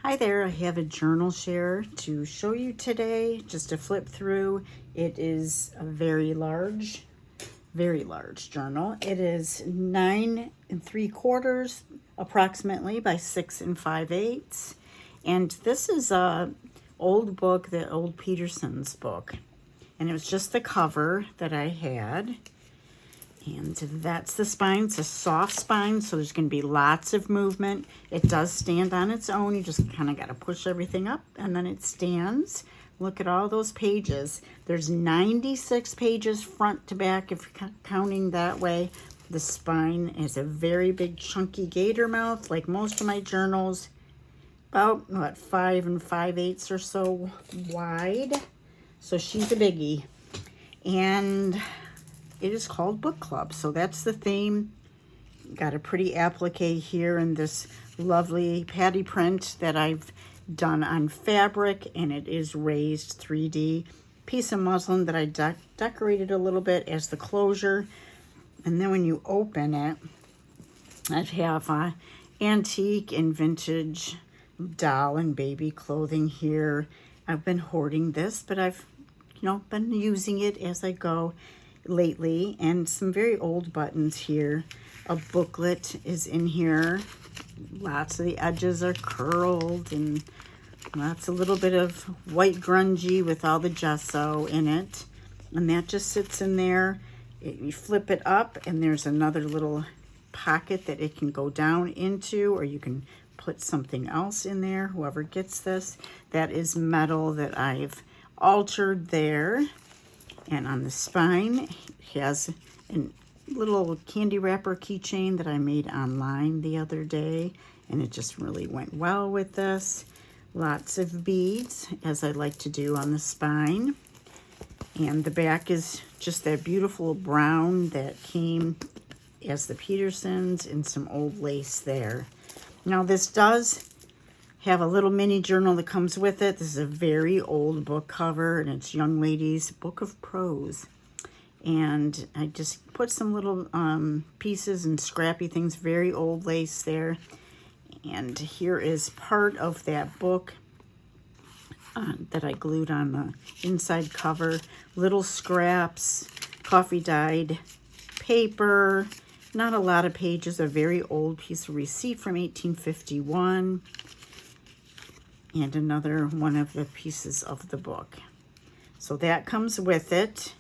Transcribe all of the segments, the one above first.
Hi there, I have a journal share to show you today, just to flip through. It is a very large journal. It is 9 3/4 approximately by 6 5/8. And this is a old book, the old Peterson's book. And it was just the cover that I had. And that's the spine. It's a soft spine, so there's going to be lots of movement. It does stand on its own. You just kind of got to push everything up, and then it stands. Look at all those pages. There's 96 pages front to back, if you're counting that way. The spine is a very big, chunky gator mouth, like most of my journals. About, what, 5 5/8 or so wide. So she's a biggie. And it is called Book Club, so that's the theme. Got a pretty applique here in this lovely patty print that I've done on fabric, and it is raised 3D. Piece of muslin that I decorated a little bit as the closure. And then when you open it, I have antique and vintage doll and baby clothing here. I've been hoarding this, but I've been using it as I go lately. And some very old buttons here. A booklet is in here. Lots of the edges are curled, and lots a little bit of white grungy with all the gesso in it, and that just sits in there. You flip it up and there's another little pocket that it can go down into, or you can put something else in there, whoever gets this. That is metal that I've altered there. And on the spine, it has a little candy wrapper keychain that I made online the other day, and it just really went well with this. Lots of beads, as I like to do on the spine. And the back is just that beautiful brown that came as the Petersons, and some old lace there. Now this does have a little mini journal that comes with it. This is a very old book cover, and it's Young Lady's Book of Prose. And I just put some little pieces and scrappy things, very old lace there. And here is part of that book that I glued on the inside cover. Little scraps, coffee dyed paper, not a lot of pages, a very old piece of receipt from 1851. And another one of the pieces of the book. So that comes with it.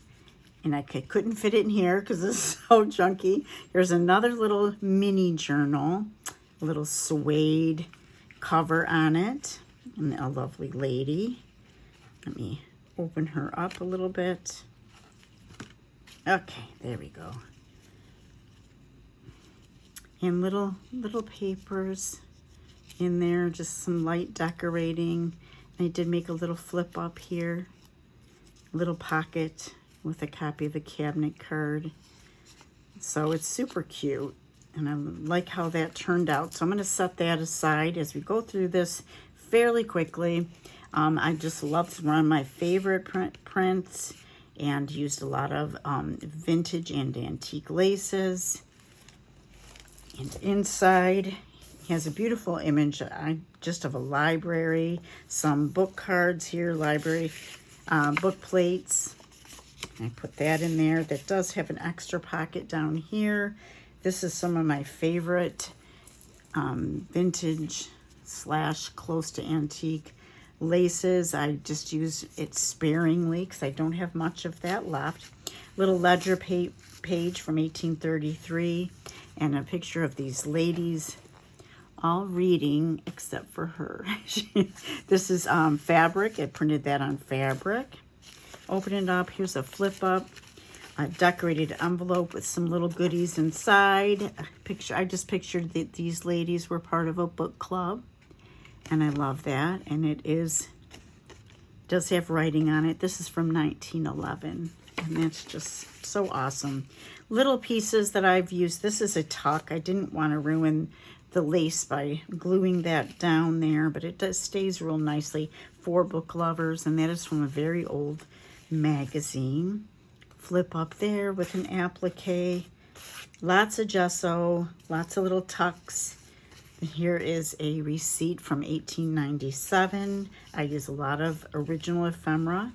And I couldn't fit it in here because it's so junky. Here's another little mini journal. A little suede cover on it. And a lovely lady. Let me open her up a little bit. Okay, there we go. And little papers in there, just some light decorating. I did make a little flip up here, little pocket with a copy of the cabinet card. So it's super cute, and I like how that turned out. So I'm going to set that aside as we go through this fairly quickly. I just love one of my favorite prints, and used a lot of vintage and antique laces. And inside has a beautiful image just of a library, some book cards here, library book plates. I put that in there. That does have an extra pocket down here. This is some of my favorite vintage / close to antique laces. I just use it sparingly because I don't have much of that left. Little ledger page from 1833, and a picture of these ladies all reading except for her. This is fabric. I printed that on fabric. Open it up. Here's a flip up, a decorated envelope with some little goodies inside. I just pictured that these ladies were part of a book club, and I love that. And it does have writing on it. This is from 1911, and that's just so awesome. Little pieces that I've used. This is a tuck. I didn't want to ruin the lace by gluing that down there, but it stays real nicely for book lovers, and that is from a very old magazine. Flip up there with an applique. Lots of gesso, lots of little tucks. Here is a receipt from 1897. I use a lot of original ephemera.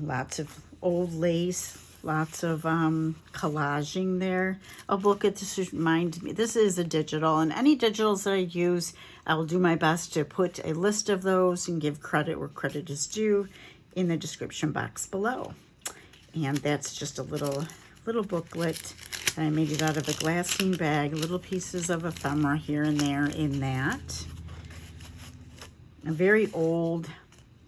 Lots of old lace, lots of collaging there. A booklet to remind me. This is a digital, and any digitals that I use, I will do my best to put a list of those and give credit where credit is due in the description box below. And that's just a little booklet. And I made it out of a glassine bag, little pieces of ephemera here and there in that. A very old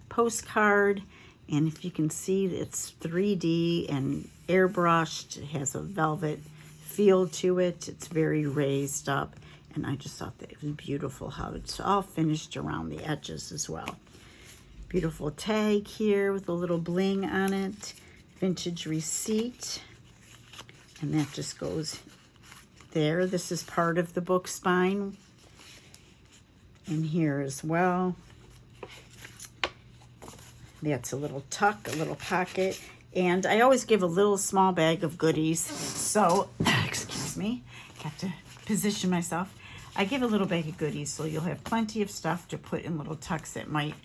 postcard. And if you can see, it's 3D and airbrushed. It has a velvet feel to it. It's very raised up. And I just thought that it was beautiful how it's all finished around the edges as well. Beautiful tag here with a little bling on it. Vintage receipt. And that just goes there. This is part of the book spine. And here as well. That's a little tuck, a little pocket. And I always give a little small bag of goodies. So, excuse me, I have to position myself. I give a little bag of goodies so you'll have plenty of stuff to put in little tucks that might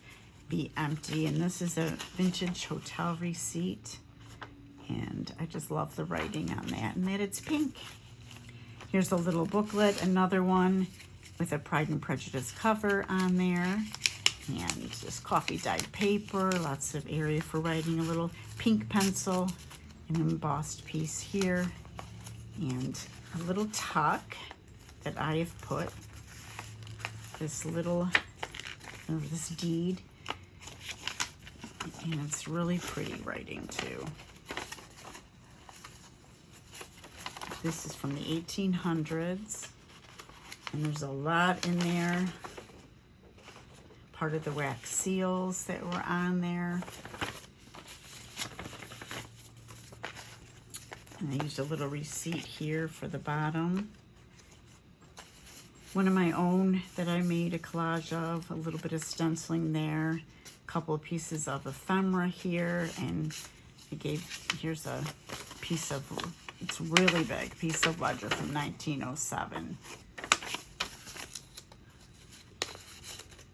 be empty. And this is a vintage hotel receipt. And I just love the writing on that. And that it's pink. Here's a little booklet, another one with a Pride and Prejudice cover on there. And just coffee dyed paper, lots of area for writing, a little pink pencil, an embossed piece here, and a little tuck that I have put this little, this deed, and it's really pretty writing too. This is from the 1800s, and there's a lot in there. Part of the wax seals that were on there. And I used a little receipt here for the bottom. One of my own that I made a collage of, a little bit of stenciling there, a couple of pieces of ephemera here, and here's a piece of, it's really big, piece of ledger from 1907.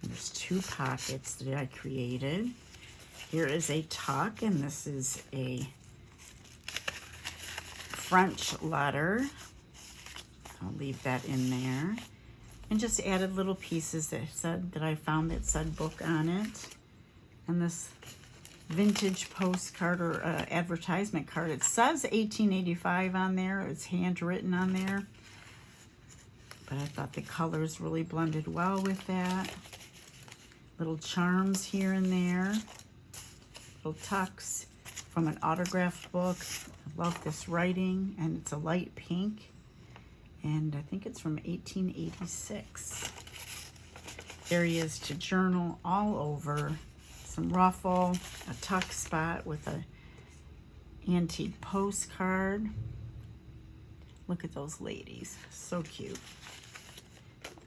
There's two pockets that I created. Here is a tuck, and this is a French letter. I'll leave that in there. And just added little pieces that I found that said book on it. And this vintage postcard or advertisement card. It says 1885 on there. It's handwritten on there. But I thought the colors really blended well with that. Little charms here and there. Little tucks from an autographed book. I love this writing, and it's a light pink. And I think it's from 1886. Areas to journal all over. Some ruffle, a tuck spot with a antique postcard. Look at those ladies, so cute.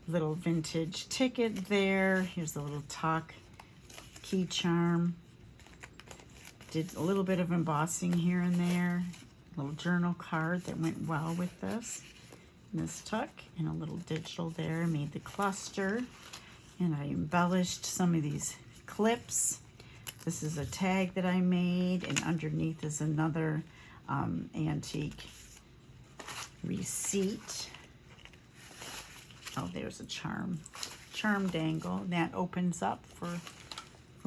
Little vintage ticket there. Here's a little tuck, key charm. Did a little bit of embossing here and there. Little journal card that went well with this. And this tuck, and a little digital there. Made the cluster, and I embellished some of these clips. This is a tag that I made, and underneath is another antique receipt. Oh, there's a charm dangle. That opens up for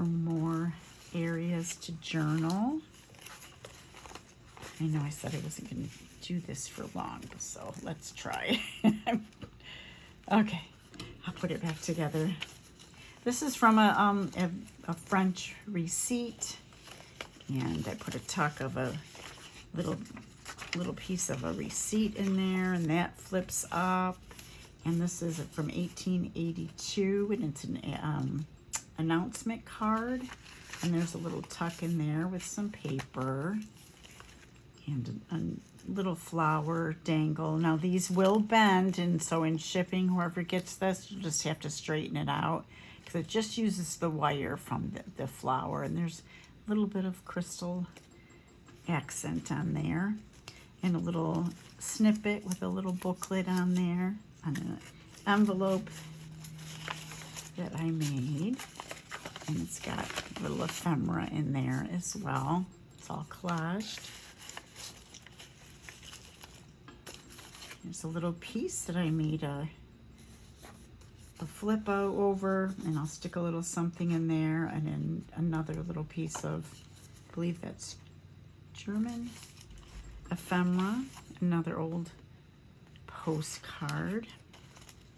more areas to journal. I know I said I wasn't going to do this for long, so let's try. Okay, I'll put it back together. This is from a French receipt, and I put a tuck of a little piece of a receipt in there, and that flips up. And this is from 1882, and it's an announcement card. And there's a little tuck in there with some paper and a little flower dangle. Now these will bend, and so in shipping, whoever gets this, you just have to straighten it out because it just uses the wire from the flower. And there's a little bit of crystal accent on there, and a little snippet with a little booklet on there. on an envelope that I made. And it's got a little ephemera in there as well. It's all collaged. There's a little piece that I made a flip out over, and I'll stick a little something in there, and then another little piece of, I believe that's German ephemera, another old postcard,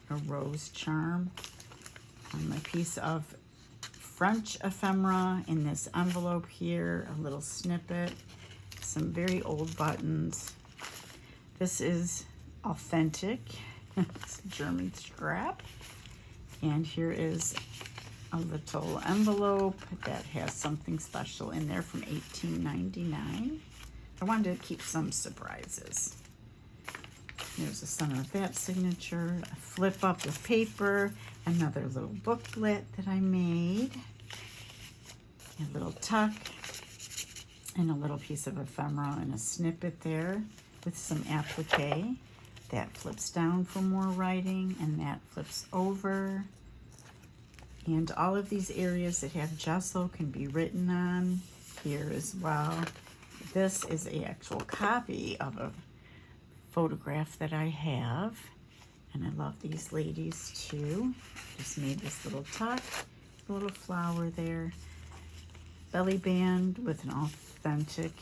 a rose charm, and my piece of French ephemera in this envelope here, a little snippet, some very old buttons. This is authentic. It's German scrap. And here is a little envelope that has something special in there from 1899. I wanted to keep some surprises. There's the center of that signature, a flip up with paper, another little booklet that I made, a little tuck, and a little piece of ephemera and a snippet there with some applique. That flips down for more writing, and that flips over. And all of these areas that have gesso can be written on here as well. This is an actual copy of a photograph that I have, and I love these ladies too. Just made this little tuck, a little flower there, belly band with an authentic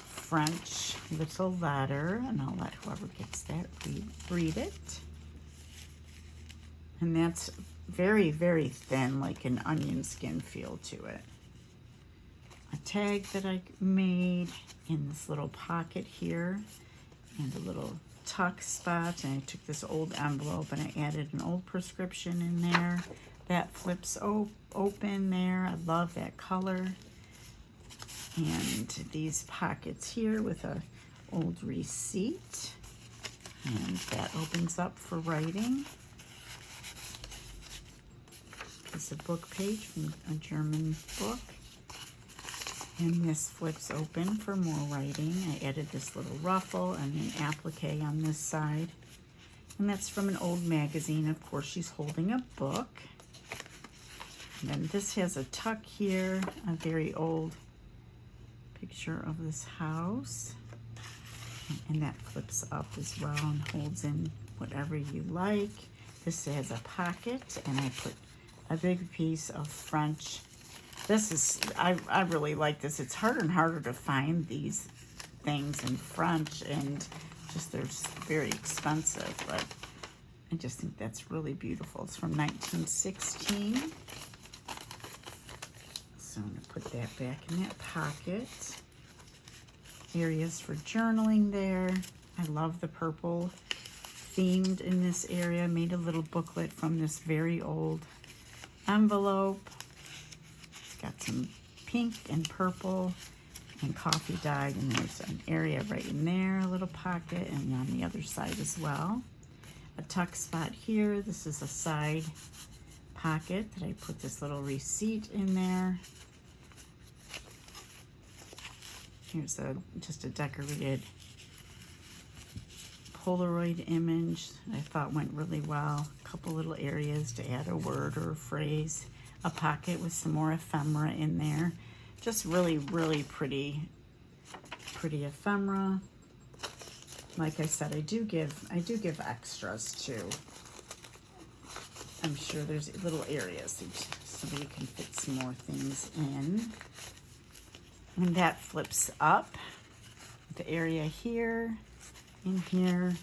French little letter, and I'll let whoever gets that read it. And that's very, very thin, like an onion skin feel to it. A tag that I made in this little pocket here, and a little tuck spot, and I took this old envelope and I added an old prescription in there. That flips open there. I love that color. And these pockets here with a old receipt, and that opens up for writing. Piece of book page from a German book, and this flips open for more writing. I added this little ruffle and an applique on this side, and that's from an old magazine. Of course, she's holding a book. And then this has a tuck here, a very old picture of this house, and that flips up as well and holds in whatever you like. This has a pocket, and I put a big piece of French. This is, I really like this. It's harder and harder to find these things in French, and just they're very expensive, but I just think that's really beautiful. It's from 1916. So I'm going to put that back in that pocket. Areas for journaling there. I love the purple themed in this area. Made a little booklet from this very old envelope. It's got some pink and purple and coffee dyed, and there's an area right in there, a little pocket, and on the other side as well. A tuck spot here. This is a side pocket that I put this little receipt in there. Here's just a decorated Polaroid image I thought went really well. A couple little areas to add a word or a phrase. A pocket with some more ephemera in there. Just really, really pretty ephemera. Like I said, I do give extras too. I'm sure there's little areas so you can fit some more things in. And that flips up. The area here, in here.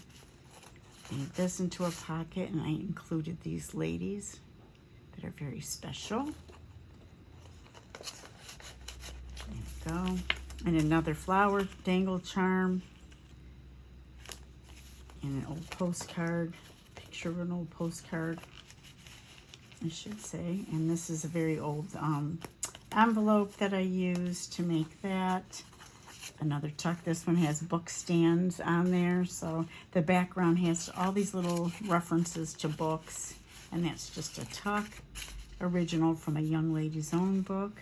Made this into a pocket, and I included these ladies that are very special. There we go. And another flower dangle charm. And an old postcard, picture of an old postcard, I should say. And this is a very old envelope that I used to make that. Another tuck. This one has book stands on there, so the background has all these little references to books, and that's just a tuck, original from a young lady's own book.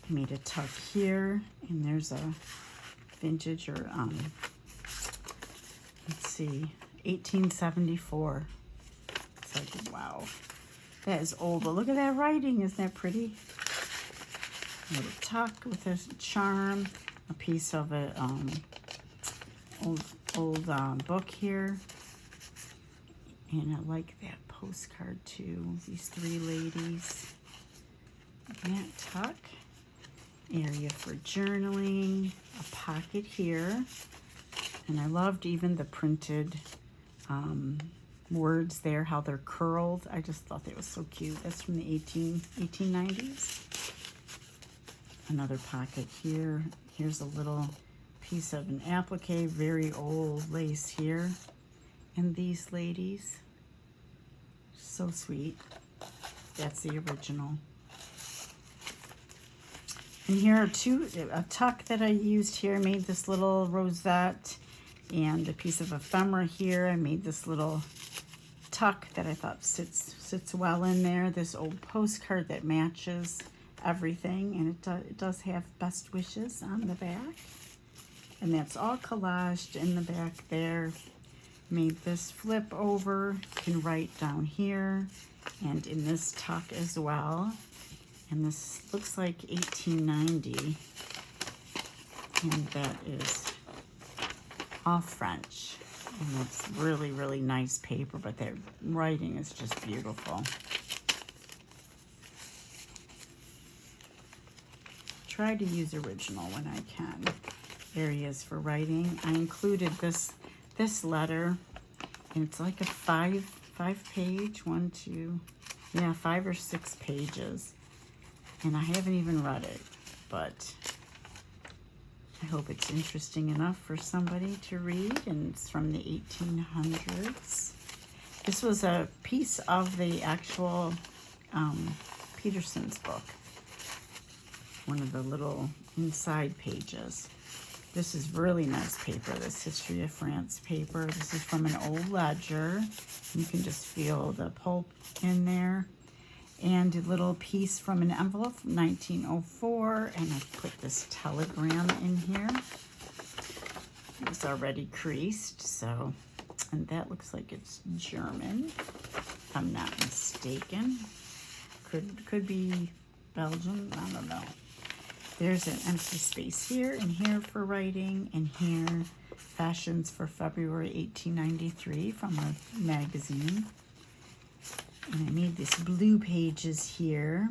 I made a tuck here, and there's a vintage or let's see, 1874. It's like, wow. That is old, but look at that writing. Isn't that pretty? A little tuck with a charm. A piece of a old book here. And I like that postcard too. These three ladies. That tuck. Area for journaling. A pocket here. And I loved even the printed words there, how they're curled. I just thought that was so cute. That's from the 1890s. Another pocket here. Here's a little piece of an applique, very old lace here. And these ladies, so sweet. That's the original. And here are a tuck that I used here. I made this little rosette and a piece of ephemera here. I made this little tuck that I thought sits well in there. This old postcard that matches everything, and it does have best wishes on the back. And that's all collaged in the back there. Made this flip over. You can write down here and in this tuck as well. And this looks like 1890. And that is all French. And it's really, really nice paper, but that writing is just beautiful. Try to use original when I can. Areas for writing. I included this letter, and it's like a five page, 5 or 6 pages. And I haven't even read it, but I hope it's interesting enough for somebody to read, and it's from the 1800s. This was a piece of the actual Peterson's book, one of the little inside pages. This is really nice paper, this History of France paper. This is from an old ledger. You can just feel the pulp in there. And a little piece from an envelope from 1904. And I put this telegram in here. It's already creased, so, and that looks like it's German, if I'm not mistaken. Could be Belgium, I don't know. There's an empty space here and here for writing, and here fashions for February 1893 from a magazine. And I made these blue pages here.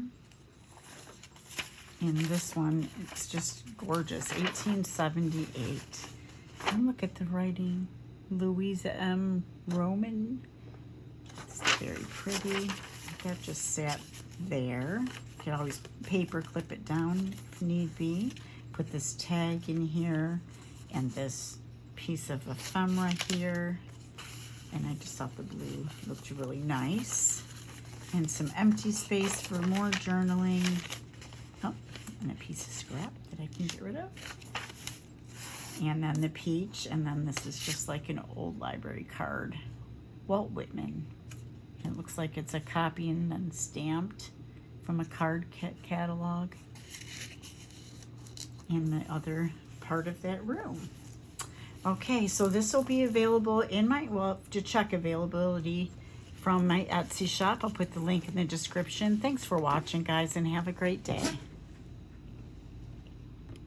And this one, it's just gorgeous, 1878. And look at the writing, Louisa M. Roman. It's very pretty. That just sat there. You can always paper clip it down if need be. Put this tag in here and this piece of ephemera here. And I just thought the blue looked really nice. And some empty space for more journaling. Oh, and a piece of scrap that I can get rid of. And then the peach, and then this is just like an old library card. Walt Whitman. It looks like it's a copy and then stamped from a card catalog. And the other part of that room. Okay, so this will be available in my, well, to check availability from my Etsy shop. I'll put the link in the description. Thanks for watching, guys, and have a great day.